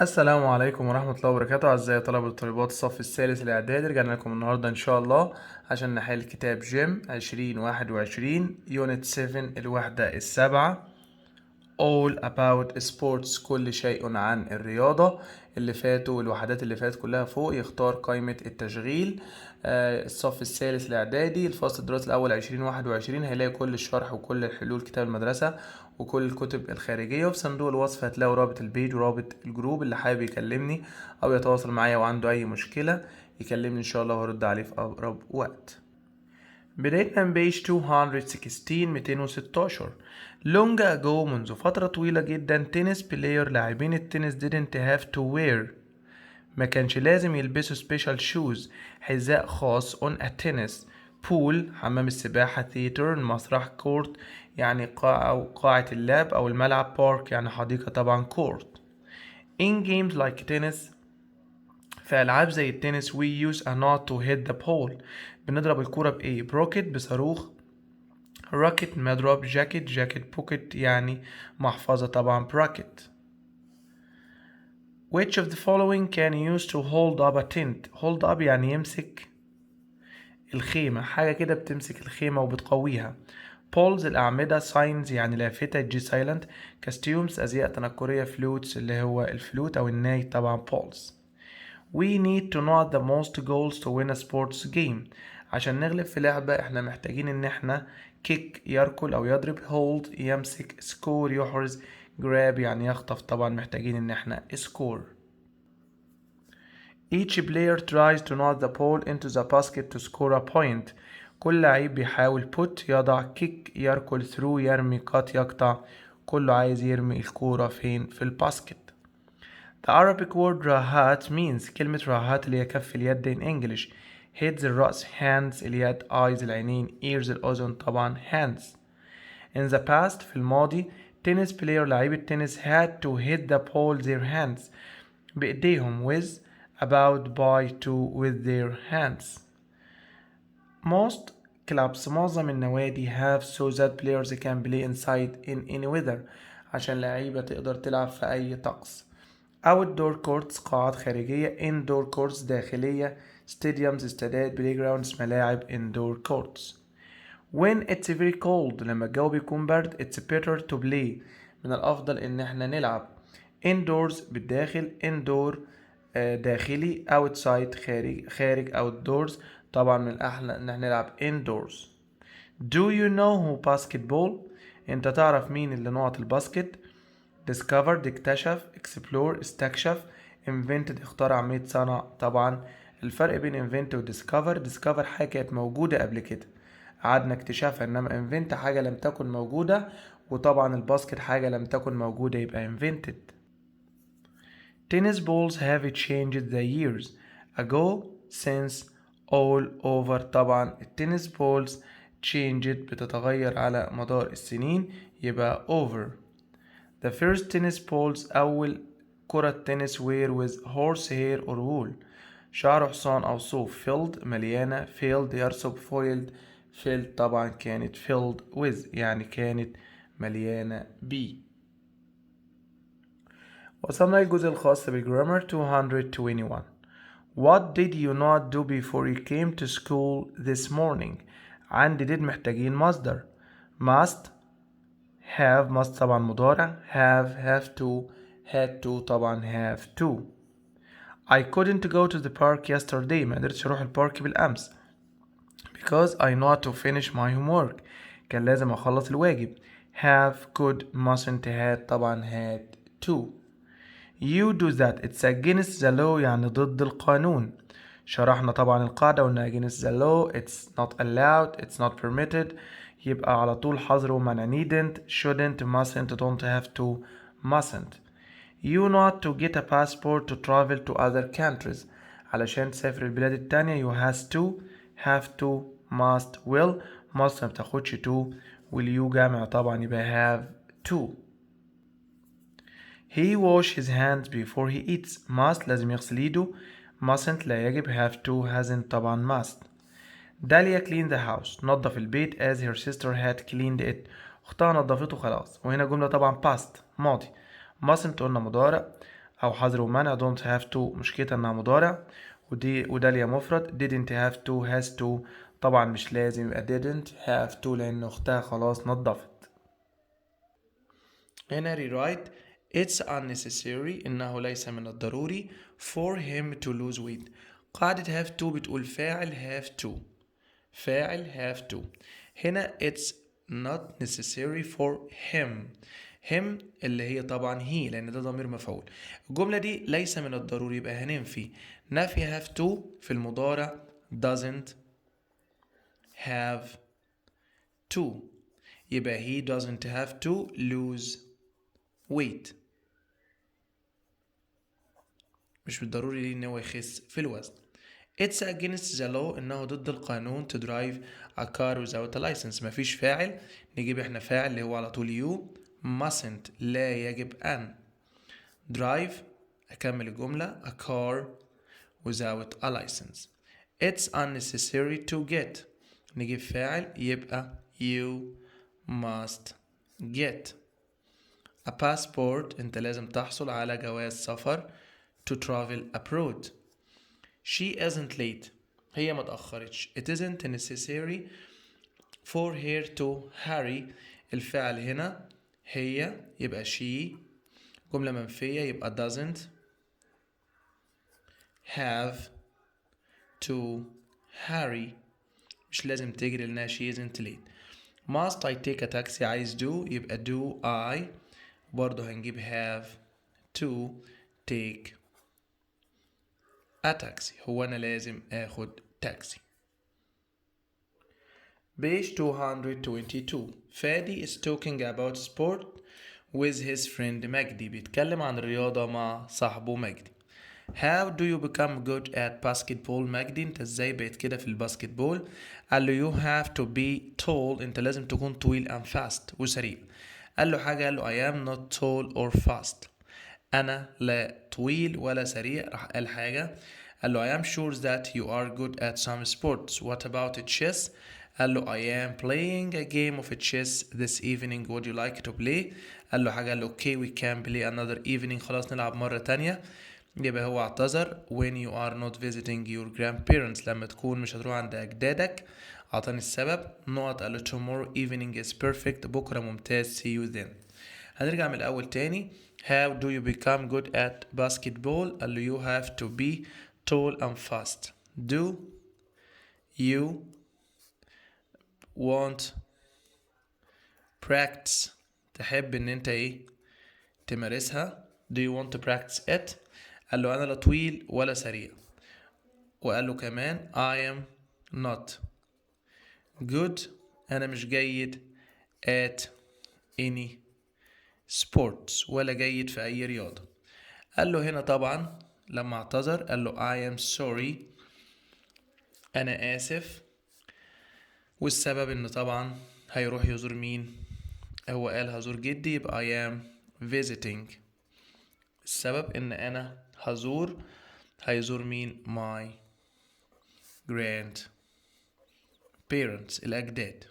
السلام عليكم ورحمة الله وبركاته أعزائي طلبة وطالبات الصف الثالث الاعدادي. رجعنا لكم النهاردة إن شاء الله عشان نحل كتاب جيم 2021 يونت 7 الوحدة السابعة all about sports، كل شيء عن الرياضة. اللي فاتوا الوحدات اللي فاتت كلها فوق يختار قائمة التشغيل. الصف الثالث الاعدادي الفصل الدراسي الاول 2021 هيلاقي كل الشرح وكل الحلول كتاب المدرسة وكل الكتب الخارجية. وفي صندوق الوصف هتلاقوا رابط البيج ورابط الجروب، اللي حابب يكلمني او يتواصل معايا وعنده اي مشكلة يكلمني ان شاء الله وهرد عليه في اقرب وقت. بداية من بيج 216 216. Long ago، منذ فترة طويلة جدا، tennis player لاعبين التنس didn't have to wear، ما كانش لازم يلبسوا special shoes، حذاء خاص on a tennis pool، حمام السباحة، theater المسرح، court يعني قاعة أو قاعة اللعب أو الملعب، park يعني حديقة طبعا court. In games like tennis، في ألعاب زي التنس we use a knot to hit the ball، بنضرب الكرة بإيه؟ بروكت بصاروخ، راكت مضرب، جاكيت بوكيت يعني محفظة طبعا براكت. Which of the following can use to hold up a tent؟ hold up يعني يمسك الخيمة، حاجة كده بتمسك الخيمة وبتقويها. poles الأعمدة، signs يعني لافتة، G silent. costumes أزياء تنكرية، flutes اللي هو الفلوت أو الناي طبعا poles. We need to know the most goals to win a sports game. عشان نغلب في لعبة احنا محتاجين ان احنا kick يركل او يضرب، hold يمسك، score يحرز، grab يعني يخطف، طبعا محتاجين ان احنا score. Each player tries to knock the ball into the basket to score a point. كل لعيب بيحاول put يضع، kick يركل، through يرمي، cut يقطع، كله عايز يرمي الكورة فين؟ في الباسكت. The Arabic word راهات means، كلمة راهات اللي هي كف اليد in English. heads الرأس، hands اليد، eyes العينين، ears الأذن طبعا hands. In the past في الماضي tennis player لاعبي التنس had to hit the ball their hands بإيديهم with about by to with their hands. Most clubs معظم النوادي have so that players can play inside in any weather عشان لعيبة تقدر تلعب في أي طقس. outdoor courts قاعات خارجية، indoor courts داخلية، stadiums استادات، playgrounds ملاعب، indoor courts. when it's very cold لما الجو بيكون برد it's better to play من الأفضل إن احنا نلعب indoors بالداخل، indoor داخلي، outside خارج outdoors طبعا من الأحلى إن احنا نلعب indoors. do you know who basketball؟ انت تعرف مين اللي نقط الباسكت؟ discovered اكتشف، explore استكشف، invented اخترع، made صنع. طبعا الفرق بين invent و discover حاجة كانت موجودة قبل كده قعدنا اكتشافها، انما invent حاجة لم تكن موجودة، وطبعا الباسكت حاجة لم تكن موجودة يبقى invented. tennis balls have changed the years ago since all over. طبعا التنس balls changed بتتغير على مدار السنين يبقى over. The first tennis balls أول كرة تنس were with horse hair or wool شعر حصان أو صوف. filled مليانة، filled يرسب، foiled filled طبعا كانت filled with يعني كانت مليانة بي. وصلنا للجزء الخاص بالجرامر 221. What did you not do before you came to school this morning؟ عندي did محتاجين مصدر. must have must طبعا مضارع، have to had to طبعا have to. I couldn't go to the park yesterday ما قدرتش اروح البارك بالامس because I not to finish my homework كان لازم اخلص الواجب. have could mustn't had طبعا had to. you do that it's against the law يعني ضد القانون. شرحنا طبعا القاعدة وإنها against the law it's not allowed it's not permitted يبقى على طول حظر ومنع. needn't shouldn't mustn't don't have to mustn't. you not to get a passport to travel to other countries علشان تسافر البلاد التانية. you has to have to must will must ما بتاخدش to will you جامع طبعا يبقى have to. he wash his hands before he eats must لازم يغسل ايده mustn't لا يجب have to hasn't طبعا must. داليا cleaned the house نظف البيت as her sister had cleaned it اختها نظفته خلاص. وهنا جملة طبعا past ماضي. mustn't قلنا مضارع. أو حظر ومنع. don't have to مشكلتها إنها مضارع، وده ليها مفرد. didn't have to has to طبعا مش لازم يبقى didn't have to لأن أختها خلاص نضفت. هنا rewrite it's unnecessary إنه ليس من الضروري for him to lose weight. قاعدة have to بتقول فاعل have to، فاعل have to. هنا it's not necessary for him اللي هي طبعا he لأن ده ضمير مفعول. الجملة دي ليس من الضروري يبقى هننفي نفي have to في المضارع doesn't have to، يبقى he doesn't have to lose weight. مش بالضروري ليه ان هو يخس في الوزن. It's against the law انه ضد القانون to drive a car without a license. مفيش فاعل نجيب احنا فاعل اللي هو على طول you. mustn't لا يجب ان. drive اكمل الجملة a car without a license. It's unnecessary to get نجيب فاعل يبقى you must get. a passport انت لازم تحصل على جواز سفر to travel abroad. She isn't late هي ما تأخرتش. It isn't necessary for her to hurry. الفعل هنا هي يبقى she. جملة منفية يبقى doesn't have to hurry مش لازم تجري لأنها she isn't late. must I take a taxi عايز do يبقى do I. برضه هنجيب have to take a taxi. هو أنا لازم آخد تاكسي. page 222 فادي is talking about sport with his friend مجدي. بيتكلم عن الرياضة مع صاحبه مجدي. How do you become good at basketball مجدي؟ انت ازاي بقيت كده في الباسكتبول؟ قال له you have to be tall انت لازم تكون طويل and fast وسريع. قال له حاجة، قال له I am not tall or fast أنا لا طويل ولا سريع. راح قال حاجة، قال له I am sure that you are good at some sports. What about chess؟ قال له I am playing a game of chess this evening. Would you like to play؟ قال له حاجة، قال له okay we can play another evening. خلاص نلعب مرة تانية. يبقى هو اعتذر when you are not visiting your grandparents لما تكون مش هتروح عند أجدادك. أعطاني السبب نقط. قال له tomorrow evening is perfect بكرة ممتاز see you then. هنرجع من الأول تاني. How do you become good at basketball؟ قال له you have to be tall and fast. Do you want practice تحب ان انت ايه تمارسها. Do you want to practice it؟ قال له انا لا طويل ولا سريع. وقال له كمان I am not good انا مش جيد at any sports ولا جيد في اي رياضة. قال له هنا طبعا لما اعتذر قال له I am sorry انا اسف. والسبب ان طبعا هيروح يزور مين؟ هو قال هزور جدي يبقى I am visiting. السبب ان انا هيزور مين؟ my grandparents الاجداد.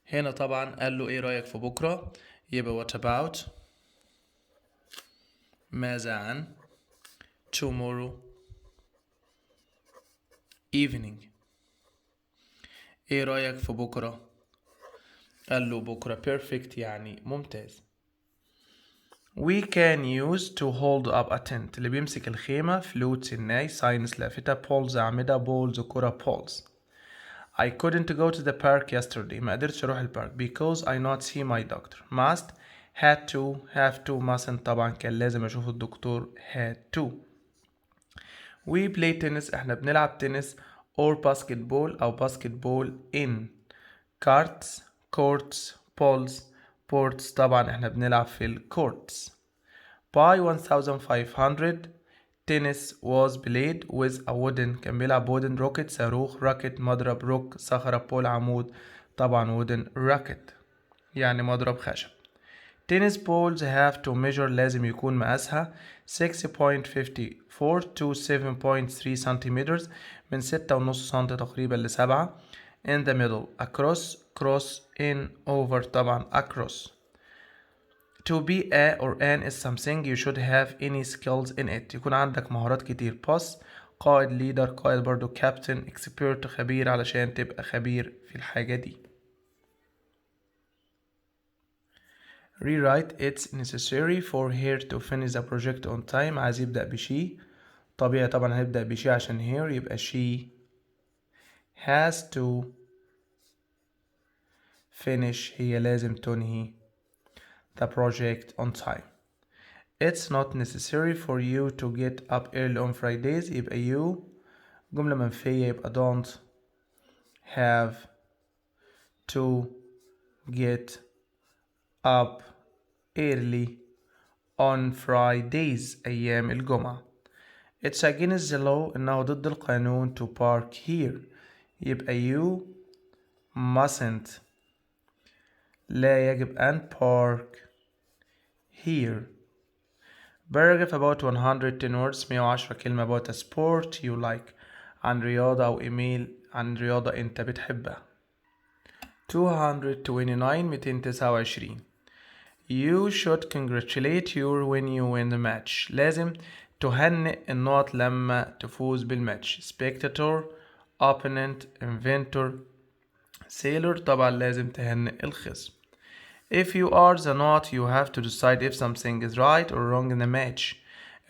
هنا طبعا قال له ايه رأيك في بكرة؟ يبقى what about ماذا عن tomorrow evening. ايه رأيك في بكرة؟ قال له بكرة perfect يعني ممتاز. We can use to hold up a tent اللي بيمسك الخيمة flutes الناي signs لافتة poles أعمدة balls كرة poles. I couldn't go to the park yesterday ما قدرتش أروح البارك because I not see my doctor. must had to have to mustn't طبعا كان لازم أشوف الدكتور had to. We play tennis احنا بنلعب تنس or basketball أو basketball in carts courts poles ports طبعا احنا بنلعب في الكورتس. By 1500 tennis was played with a wooden كان بيلعب wooden rocket صاروخ racket مضرب روك صخرة بول عمود طبعا wooden racket يعني مضرب خشب. tennis balls have to measure لازم يكون مقاسها 6.54 to 7.3 centimeters من 6.5 سنتي تقريبا ل7 in the middle across cross in over طبعا across. To be a or an is something you should have any skills in it. يكون عندك مهارات كتير. boss قائد leader قائد برضو captain expert خبير علشان تبقى خبير في الحاجة دي. rewrite it's necessary for her to finish the project on time. عايز يبدأ بشي طبيعي طبعا هيبدأ بشي عشان here يبقى she has to finish هي لازم تنهي the project on time. It's not necessary for you to get up early on Fridays. يبقى you جملة منفية يبقى don't have to get up early on Fridays أيام الجمعة. It's against the law إنه ضد القانون to park here. يبقى you mustn't لا يجب أن park here. Paragraph about 110 words 110 كلمة about a sport you like عن رياضة أو إيميل عن رياضة أنت بتحبها. 229 You should congratulate you when you win the match. لازم تهنئ النقط لما تفوز بالماتش. Spectator, opponent, inventor, sailor طبعا لازم تهنئ الخصم. If you are the not you have to decide if something is right or wrong in the match.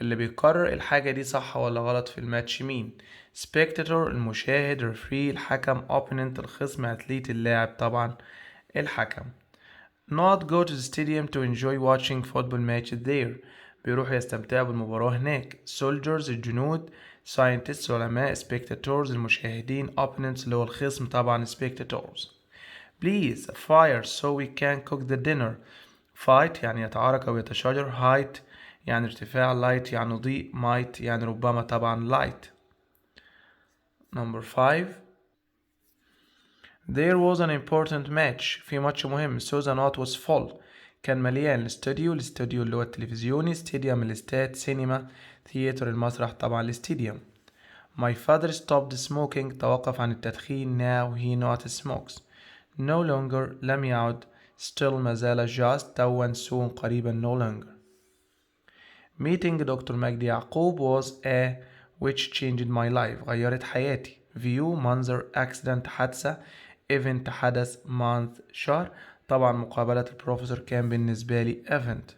اللي بيقرر الحاجة دي صح ولا غلط في الماتش مين؟ Spectator المشاهد، referee الحكم، opponent الخصم، athlete اللاعب طبعا الحكم. Not go to the stadium to enjoy watching football matches there. بيروحوا يستمتعوا بالمباراة هناك. Soldiers الجنود، scientists العلماء، spectators المشاهدين، opponents اللي هو الخصم طبعا spectators. Please fire so we can cook the dinner. Fight يعني يتعارك أو يتشاجر. height يعني ارتفاع. light يعني ضيء. might يعني ربما طبعا light. Number 5. There was an important match. في ماتش مهم. So the night was full. كان مليان. الاستوديو اللي هو التلفزيوني. stadium الاستاد. سينما. ثياتر المسرح طبعا الاستاديوم. My father stopped smoking. توقف عن التدخين. Now he not smokes. No longer لم يعد. Still ما زال. just توا soon قريبا. No longer. Meeting دكتور مجدي يعقوب was a which changed my life. غيرت حياتي. view منظر. accident حادثة. event حدث. month شهر. طبعا مقابلة البروفيسور كان بالنسبة لي event.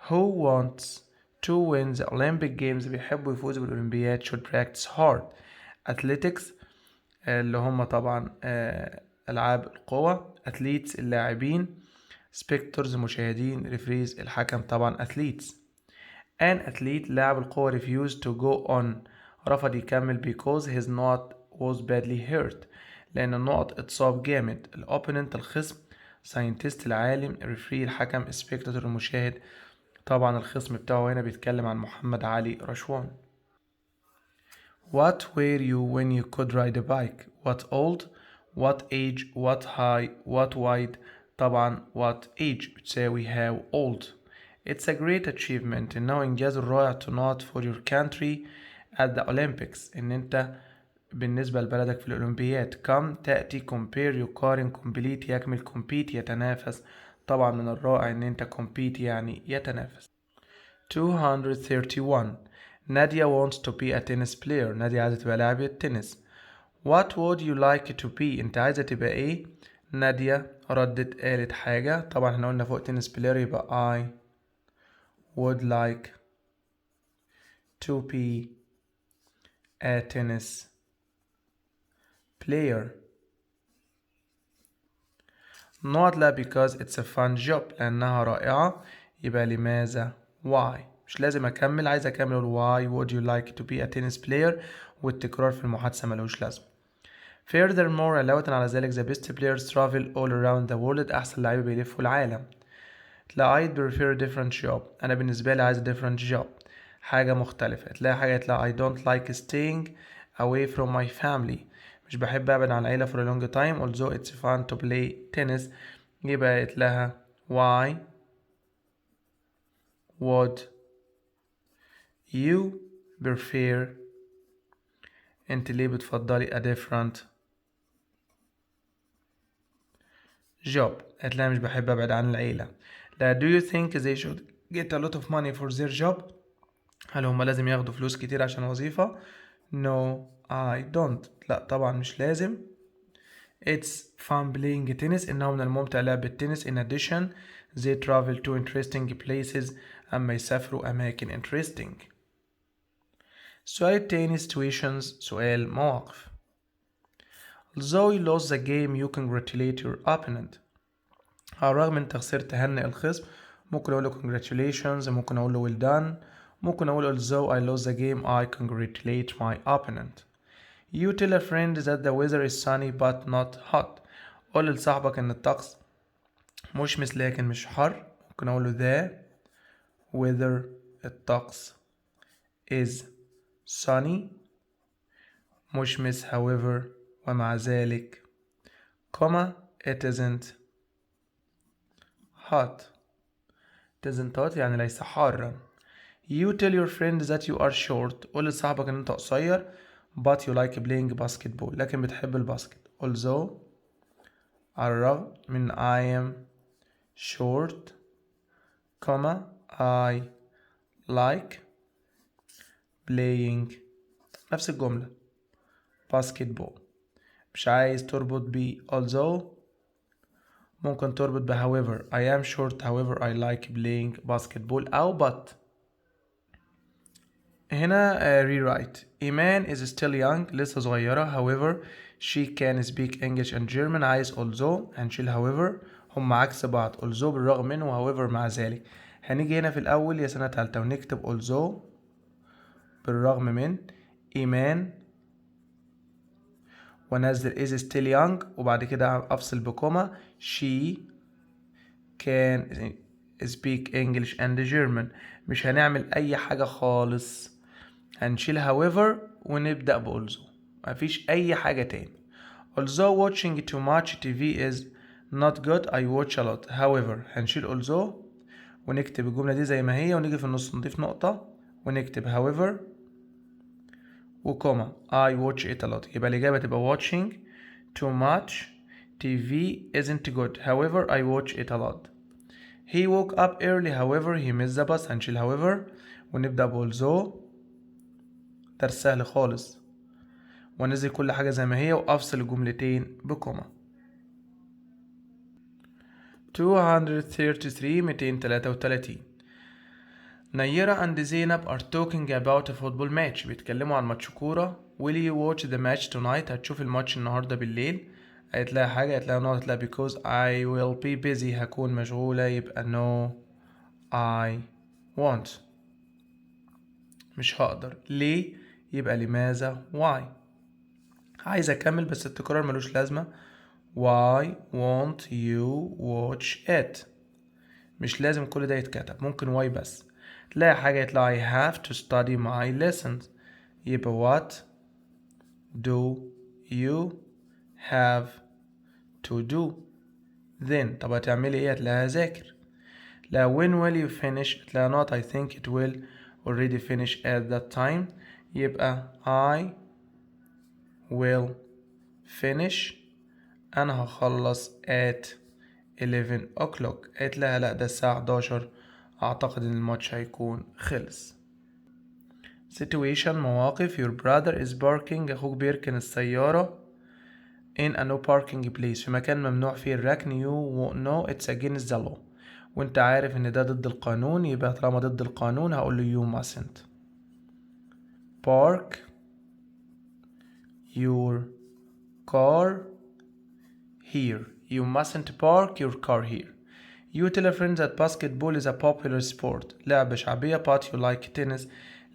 Who wants to win the Olympic Games بيحبوا يفوزوا بالأولمبياد should practice hard. athletics اللي هم طبعا ألعاب القوى. athletes اللاعبين. spectators المشاهدين. referees الحكم طبعا athletes. An athlete لاعب القوى refused to go on رفض يكمل because his knot was badly hurt لأن النقط اتصاب جامد. الopponent الخصم. scientist العالم. referee الحكم. spectator المشاهد طبعا الخصم بتاعه هنا بيتكلم عن محمد علي رشوان. What were you when you could ride a bike? What old? What age? What high? What wide? طبعا what age بتساوي how old. It's a great achievement إنه إنجاز رائع to not for your country at the Olympics إن أنت بالنسبة لبلدك في الأولمبياد. come تأتي. compare يقارن. complete يكمل. compete يتنافس. طبعا من الرائع إن أنت compete يعني يتنافس. 231 نادية wants to be a tennis player. نادية عايزة تبقى لاعبة تنس. What would you like to be? أنت عايزة تبقى إيه؟ نادية ردت قالت حاجة. طبعا احنا قلنا فوق tennis player يبقى I would like to be a tennis player. Not لا because it's a fun job لأنها رائعة. يبقى لماذا؟ why. مش لازم أكمل. عايز أكمل why would you like to be a tennis player والتكرار في المحادثة ملوش لازمة. Furthermore علاوة على ذلك the best players travel all around the world. أحسن لعيبة بيلفوا العالم. تلاقي I'd prefer a different job. أنا بالنسبة لي عايز different job حاجة مختلفة. تلاقي حاجة تلاقي I don't like staying away from my family. مش بحب أبعد عن العيلة for a long time although it's fun to play tennis. يبقى قلت لها why would you prefer انت ليه بتفضلي a different job. قلت لها مش بحب أبعد عن العيلة. لا do you think they should get a lot of money for their job؟ هل هم لازم ياخدوا فلوس كتير عشان وظيفة؟ No I don't. لا طبعا مش لازم. It's fun playing tennis. إنه من الممتع لعب التنس. In addition they travel to interesting places. أما يسافروا أماكن interesting. السؤال التاني situations. سؤال مواقف. Although you lost the game you congratulate your opponent. على الرغم انت خسرت هنئ الخصم. ممكن اقول له congratulations. ممكن اقول له well done. ممكن اقول although I lost the game I congratulate my opponent. You tell a friend that the weather is sunny but not hot. قول لصاحبك ان الطقس مشمس لكن مش حر. ممكن اقول له the weather الطقس is sunny مشمس however ومع ذلك comma it isn't hot. it isn't hot يعني ليس حارا. You tell your friend that you are short. قول لصاحبك ان انت قصير but you like playing basketball لكن بتحب الباسكت. although على الرغم من I am short comma I like playing نفس الجملة basketball. مش عايز تربط ب although ممكن تربط ب however I am short however I like playing basketball أو but. هنا rewrite. إيمان is still young لسه صغيرة however she can speak English and German. عايز although هنشيل however هم عكس بعض. although بالرغم من و however مع ذلك. هنيجي هنا في الأول يا سنة تالتة ونكتب although بالرغم من إيمان ونزل is still young وبعد كده أفصل بكوما she can speak English and German. مش هنعمل أي حاجة خالص. هنشيل however ونبدأ ب although. مفيش أي حاجة تاني. although watching too much TV is not good I watch a lot. however هنشيل although ونكتب الجملة دي زي ما هي ونيجي في النص نضيف نقطة ونكتب however وكوما I watch it a lot. يبقى الإجابة تبقى watching too much TV isn't good however I watch it a lot. He woke up early however he missed the bus. هنشيل however ونبدأ ب although. درس سهل خالص وانزل كل حاجة زي ما هي وافصل الجملتين بكوما. 233 نيرة and زينب are talking about a football match. بيتكلموا عن ماتش كورة. will you watch the match tonight؟ هتشوف الماتش النهاردة بالليل. قالت لها حاجة قالت لها no. قالت لها because I will be busy هكون مشغولة. يبقى no I won't مش هقدر. ليه؟ يبقى لماذا why. عايز اكمل بس التكرار ملوش لازمة. why won't you watch it مش لازم كل ده يتكتب. ممكن why بس. تلاقي حاجة يطلع I have to study my lessons. يبقى what do you have to do then. طب هتعملي ايه؟ هتلاقيها ذاكر. لا when will you finish؟ هتلاقيها not I think it will already finish at that time. يبقى I will finish أنا هخلص at 11 o'clock. قالت لها لأ ده الساعة 11 أعتقد إن الماتش هيكون خلص. situation مواقف. your brother is parking أخوك بيركن السيارة in a no parking place في مكان ممنوع فيه الركن. you know it's against the law وانت عارف ان ده ضد القانون. يبقى طالما ضد القانون هقول له you mustn't park your car here. You mustn't park your car here. You tell a friend that basketball is a popular sport. لعبة شعبية but you like tennis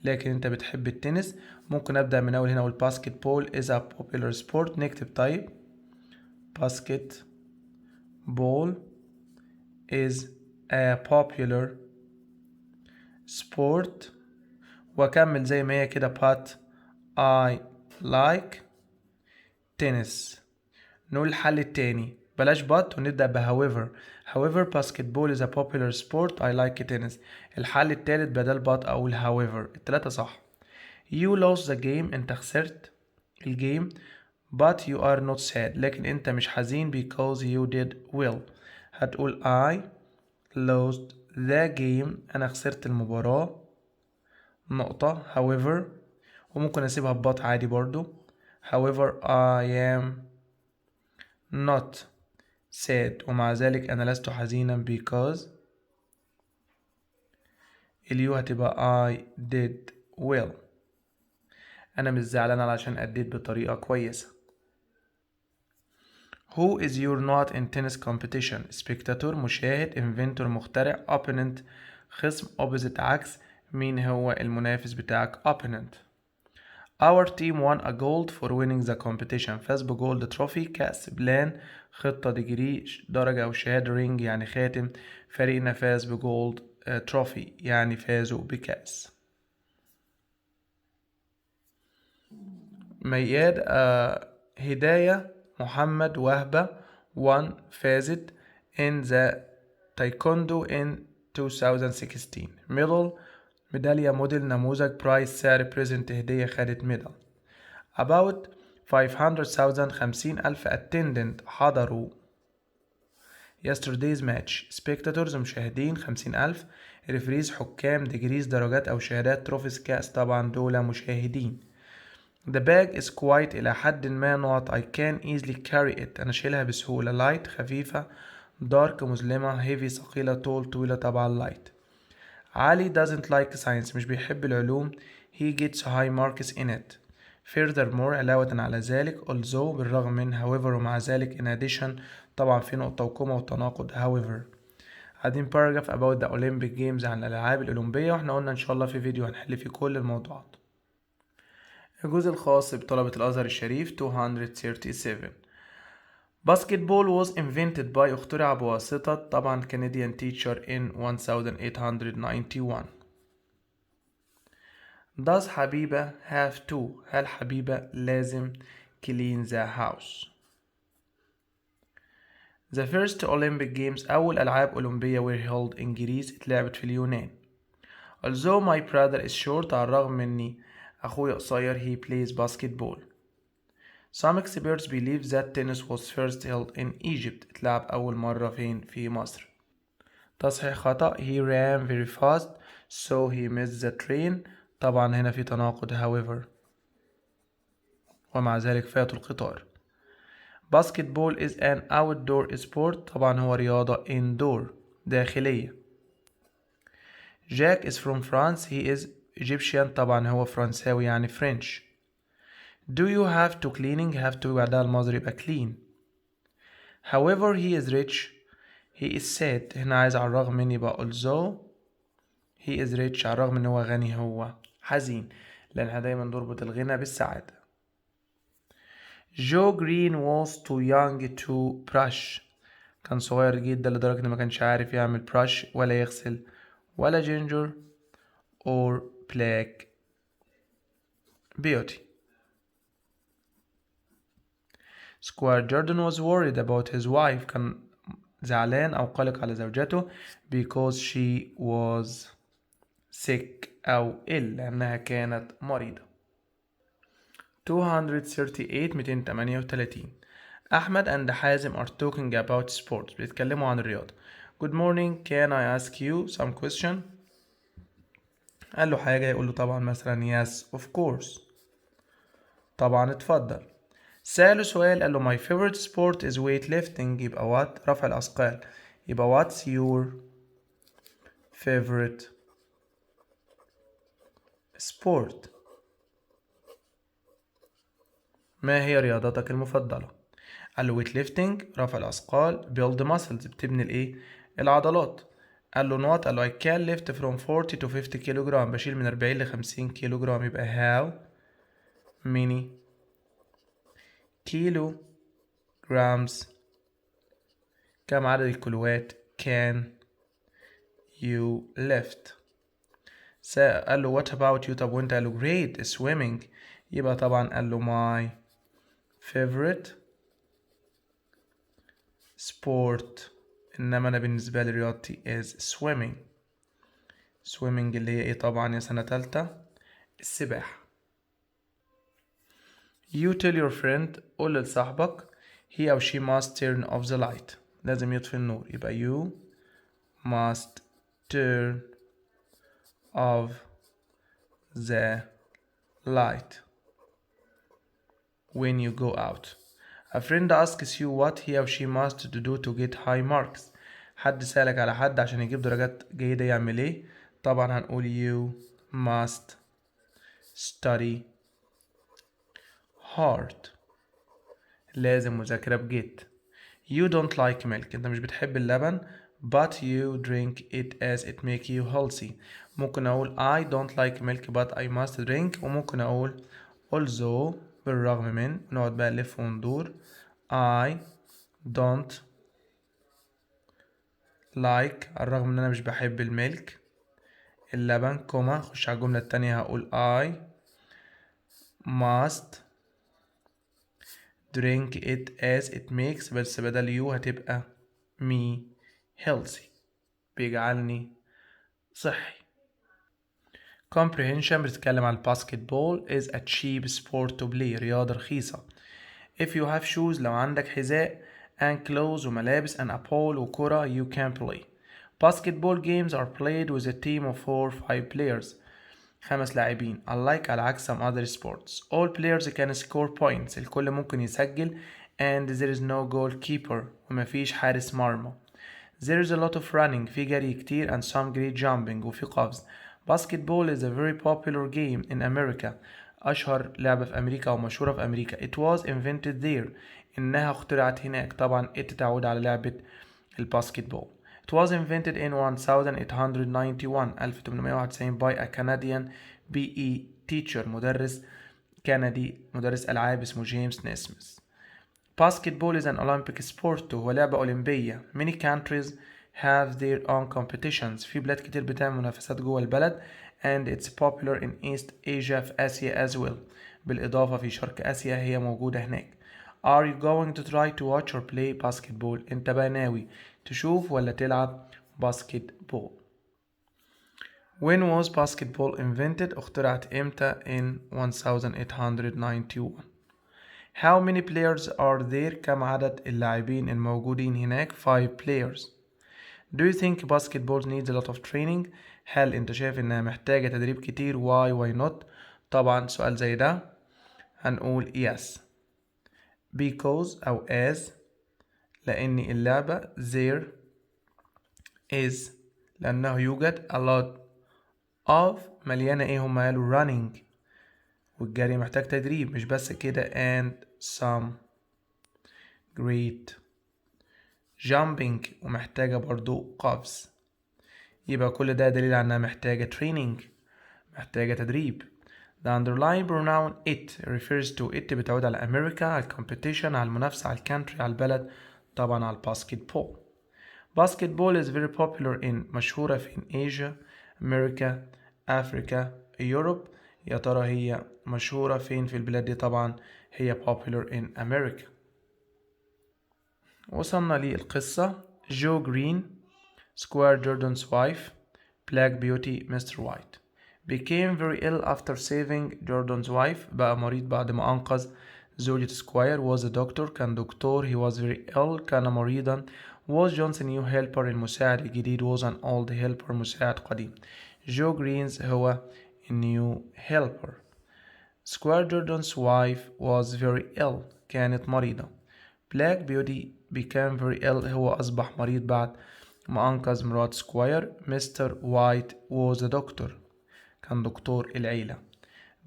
لكن انت بتحب التنس. ممكن ابدأ من اول هنا اقول basketball is a popular sport. نكتب طيب basketball is a popular sport واكمل زي ما هي كده but I like tennis. نقول الحل التاني بلاش but ونبدأ ب however basketball is a popular sport I like tennis. الحل التالت بدل but أقول however. التلاتة صح. you lost the game انت خسرت الجيم but you are not sad لكن انت مش حزين because you did well. هتقول I lost the game أنا خسرت المباراة نقطة. however وممكن أسيبها ببط عادي برضو. however I am not sad ومع ذلك أنا لست حزينا because اليو هتبقى I did well أنا مش زعلان علشان أديت بطريقة كويسة. Who is your not in tennis competition؟ spectator مشاهد، inventor مخترع، opponent خصم، opposite عكس. مين هو المنافس بتاعك؟ opponent. Our team won a gold for winning the competition. فاز بجولد تروفي. كأس بلان خطة ديجري درجة أو شهادة رينج يعني خاتم. فريقنا فاز بجولد تروفي يعني فازوا بكأس. مياد هداية محمد وهبة won فازت in the taekwondo in 2016. middle ميدالية موديل نموذج برايس سعر بريزنت هدية خدت ميدال. about 500,000 50,000 attendant حضروا yesterday's match. spectators مشاهدين 50,000. referees حكام. degrees درجات أو شهادات. trophies كأس طبعا دول مشاهدين. The bag is quite إلى حد ما not I can easily carry it أنا شيلها بسهولة. light خفيفة. dark مظلمة. heavy ثقيلة. tall طويلة طبعا light. علي doesn't like science مش بيحب العلوم. he gets high marks in it. furthermore علاوة على ذلك. although بالرغم من. however ومع ذلك. in addition طبعا في نقطة وكومة وتناقض. however قاعدين paragraph about the Olympic games عن الألعاب الأولمبية واحنا قلنا إن شاء الله في فيديو هنحل فيه كل الموضوعات. الجزء الخاص بطلبة الأزهر الشريف 237. Basketball was invented by اخترع بواسطة طبعا Canadian teacher in 1891. Does حبيبة have to هل حبيبة لازم clean the house؟ The first Olympic games أول ألعاب أولمبية were held in Greece اتلعبت في اليونان. Although my brother is short على الرغم مني أخوي قصير he plays basketball. Some experts believe that tennis was first held in Egypt اتلعب أول مرة فين؟ في مصر. تصحيح خطأ. he ran very fast so he missed the train طبعا هنا في تناقض however ومع ذلك فات القطار. Basketball is an outdoor sport طبعا هو رياضة indoor داخلية. Jack is from France he is Egyptian طبعا هو فرنساوي يعني French. Do you have to cleaning have to بعدها المصدر يبقى clean. However he is rich he is sad هنا عايز على الرغم من يبقى although he is rich على الرغم ان هو غني هو حزين لان احنا دايما نربط الغنى بالسعادة. Joe Green was too young to brush كان صغير جدا لدرجة انه ما كانش عارف يعمل brush ولا يغسل ولا ginger or black beauty. Squire Jordan was worried about his wife كان زعلان أو قلق على زوجته because she was sick أو ill لأنها كانت مريضة. 238 أحمد and حازم are talking about sports بيتكلموا عن الرياضة. Good morning can I ask you some question؟ قال له حاجة يقول له طبعا مثلا yes of course طبعا اتفضل. سأله سؤال قال له my favorite sport is weightlifting يبقى what رفع الأثقال يبقى what's your favorite sport ما هي رياضتك المفضلة؟ قال له weightlifting رفع الأثقال build muscles بتبني الإيه؟ العضلات. قال له not قال له I can lift from 40 to 50 كيلو جرام بشيل من 40 ل 50 كيلو جرام يبقى how many كيلو grams كم عدد الكيلوات can you lift. قال له what about you طب وانت قال له great swimming يبقى طبعا قال له my favorite sport انما انا بالنسبة لي رياضتي is swimming اللي هي ايه طبعا يا سنة تالتة السباحة. you tell your friend قول لصاحبك he أو she must turn off the light لازم يطفي النور يبقى you must turn off the light when you go out. A friend asks you what he or she must do to get high marks. حد سألك على حد عشان يجيب درجات جيدة يعمل ايه؟ طبعا هنقول you must study hard. لازم مذاكرة بجد. You don't like milk. انت مش بتحب اللبن but you drink it as it make you healthy. ممكن اقول I don't like milk but I must drink، وممكن اقول although بالرغم من، نقعد بقى نلف وندور. I don't like الرغم ان انا مش بحب الملك اللبن كوما، خش على الجملة التانية هقول I must drink it as it makes، بس بدل you هتبقى me healthy، بيجعلني صحي. comprehension بتتكلم عن الباسكتبول is a cheap sport to play، رياضة رخيصة. if you have shoes لو عندك حذاء and clothes وملابس and a ball وكرة you can play. basketball games are played with a team of 4-5 players، 5 لاعبين. unlike على عكس some other sports all players can score points، الكل ممكن يسجل and there is no goalkeeper ومفيش حارس مرمى. there is a lot of running، في جري كتير and some great jumping وفي قفز. basketball is a very popular game in America، أشهر لعبة في أمريكا ومشهورة في أمريكا. it was invented there، إنها اخترعت هناك. طبعا it تعود على لعبة الباسكتبول. it was invented in 1891 by a Canadian PE teacher، مدرس كندي، مدرس ألعاب اسمه جيمس نيسمث. basketball is an Olympic sport، هو لعبة أولمبية. many countries have their own competitions، في بلاد كتير بتعمل منافسات جوه البلد and it's popular in East Asia في آسيا as well، بالإضافة في شرق آسيا هي موجودة هناك. are you going to try to watch or play basketball؟ انت بقى ناوي تشوف ولا تلعب باسكتبول؟ when was basketball invented؟ اخترعت امتى؟ in 1891. how many players are there؟ كم عدد اللاعبين الموجودين هناك؟ 5 players. do you think basketball needs a lot of training؟ هل انت شايف انها محتاجة تدريب كتير؟ why not؟ طبعا سؤال زي ده هنقول yes because أو as، لأن اللعبة there is لأنه يوجد a lot of مليانة ايه، هم قالوا running والجري محتاج تدريب، مش بس كده and some great jumping ومحتاجة برضو قفز. يبقى كل ده دليل على انها محتاجة training، محتاجة تدريب. The underlying pronoun it refers to it بتعود على أمريكا، على competition، على المنافسة، على country، على البلد، طبعا على basketball. Basketball is very popular in مشهورة في Asia، أمريكا، أفريكا، Europe. يا ترى هي مشهورة فين في البلاد دي؟ طبعا هي popular in America. وصلنا للقصة. جو جرين Square Jordan's wife Black Beauty Mr. White became very ill after saving Jordan's wife، بقى مريض بعد ما أنقذ زوجة سكواير. was a doctor، كان دكتور. he was very ill، كان مريضا. was John's new helper، المساعد الجديد. was an old helper، مساعد قديم. جو جرينز هو new helper. Square Jordan's wife was very ill، كانت مريضة. Black Beauty became very ill، هو أصبح مريض بعد ما أنقذ مرات سكواير. مستر وايت was a doctor، كان دكتور العيلة.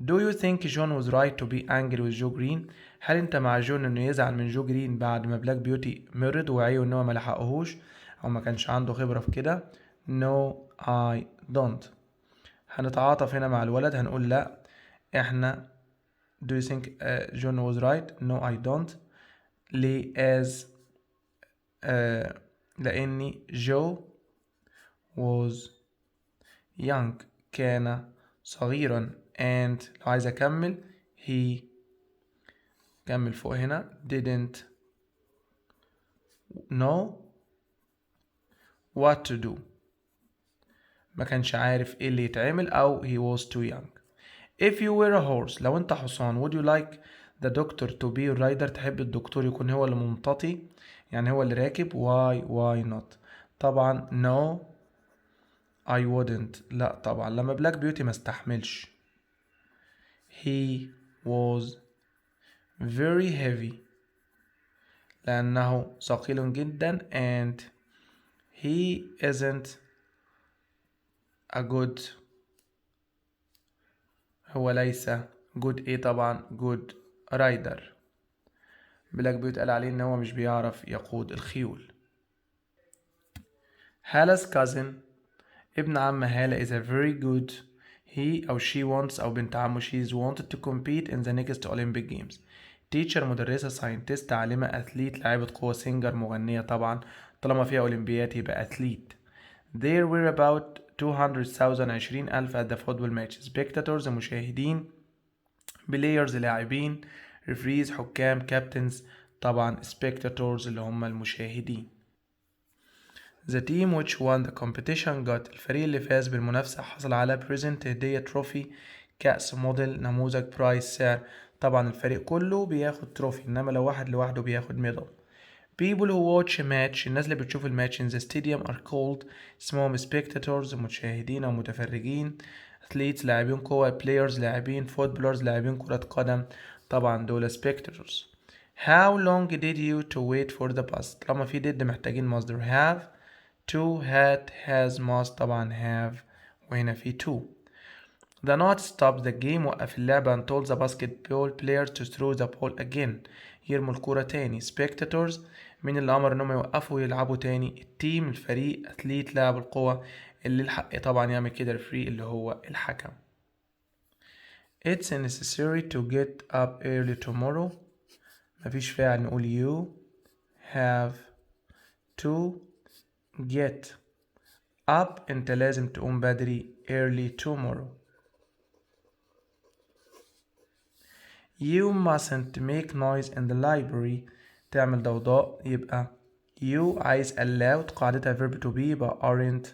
Do you think John was right to be angry with Joe Green؟ هل انت مع جون انه يزعل من جو جرين بعد ما بلاك بيوتي مرض وعيه ان هو ما لحقهوش او ما كانش عنده خبرة في كده؟ No I don't. هنتعاطف هنا مع الولد، هنقول لا احنا. Do you think John was right؟ No I don't. ليه؟ as لأني جو was young، كان صغيرا. and لو عايز أكمل he، كمل فوق هنا didn't know what to do، ما كانش عارف ايه اللي يتعمل، أو he was too young. if you were a horse، لو انت حصان would you like the doctor to be your rider؟ تحب الدكتور يكون هو اللي ممتطي، يعني هو اللي راكب. why not؟ طبعا no I wouldn't. لا طبعا لما بلاك بيوتي ما استحملش. he was very heavy لأنه ثقيل جدا and he isn't a good. هو ليس good ايه طبعا good rider. بلاك بيوت قال عليه ان هو مش بيعرف يقود الخيول. هالة cousin ابن عم هالة is a very good. he أو she wants أو بنت عمه she is wanted to compete in the next Olympic games. teacher مدرسة scientist عالمة athlete لاعبة قوة singer مغنية طبعا طالما فيها أولمبيات يبقى athlete. there were about 200,000 20,000 at the football match. spectators مشاهدين players لاعبين referees حكام captains طبعا spectators اللي هم المشاهدين. The team which won the competition got الفريق اللي فاز بالمنافسة حصل على present هدية trophy كأس موديل نموذج برايس سعر. طبعا الفريق كله بياخد تروفي انما لو واحد لوحده بياخد ميدال. people who watch a match الناس اللي بتشوف الماتش in the stadium are called اسمهم spectators مشاهدين او متفرجين. athletes لاعبين قوة players لاعبين footballers لاعبين كرة قدم طبعا دول spectators. how long did you to wait for the bus طالما في did محتاجين مصدر have to had has must طبعا have وهنا في to. the not stopped the game وقف اللعبة and told the basketball players to throw the ball again يرموا الكرة تاني. spectators مين اللي أمر إنهم يوقفوا ويلعبوا تاني؟ التيم الفريق أثليت لاعب القوة اللي الحق طبعا يعمل كده الفريق اللي هو الحكم. it's necessary to get up early tomorrow مفيش فاعل نقول you have to get up انت لازم تقوم بدري early tomorrow. you mustn't make noise in the library تعمل ضوضاء يبقى you عايز allowed قاعدتها verb to be يبقى aren't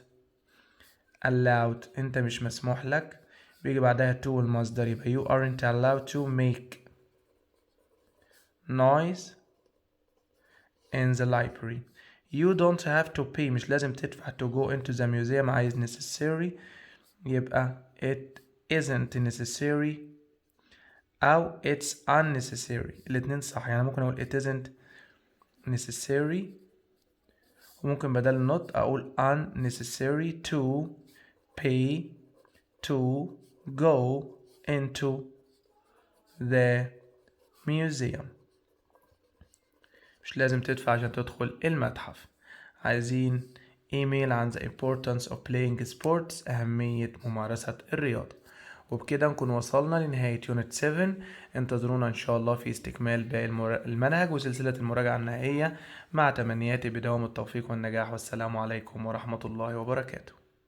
allowed انت مش مسموح لك بيجي بعدها to المصدر يبقى you aren't allowed to make noise in the library. you don't have to pay مش لازم تدفع to go into the museum عايز necessary يبقى it isn't necessary أو it's unnecessary الاتنين صح. يعني ممكن أقول it isn't necessary وممكن بدل not أقول unnecessary to pay to go into the museum مش لازم تدفع عشان تدخل المتحف. عايزين ايميل عن the importance of playing sports أهمية ممارسة الرياضة. وبكده نكون وصلنا لنهاية يونت 7. انتظرونا إن شاء الله في استكمال باقي المنهج وسلسلة المراجعة النهائية مع تمنياتي بدوام التوفيق والنجاح والسلام عليكم ورحمة الله وبركاته.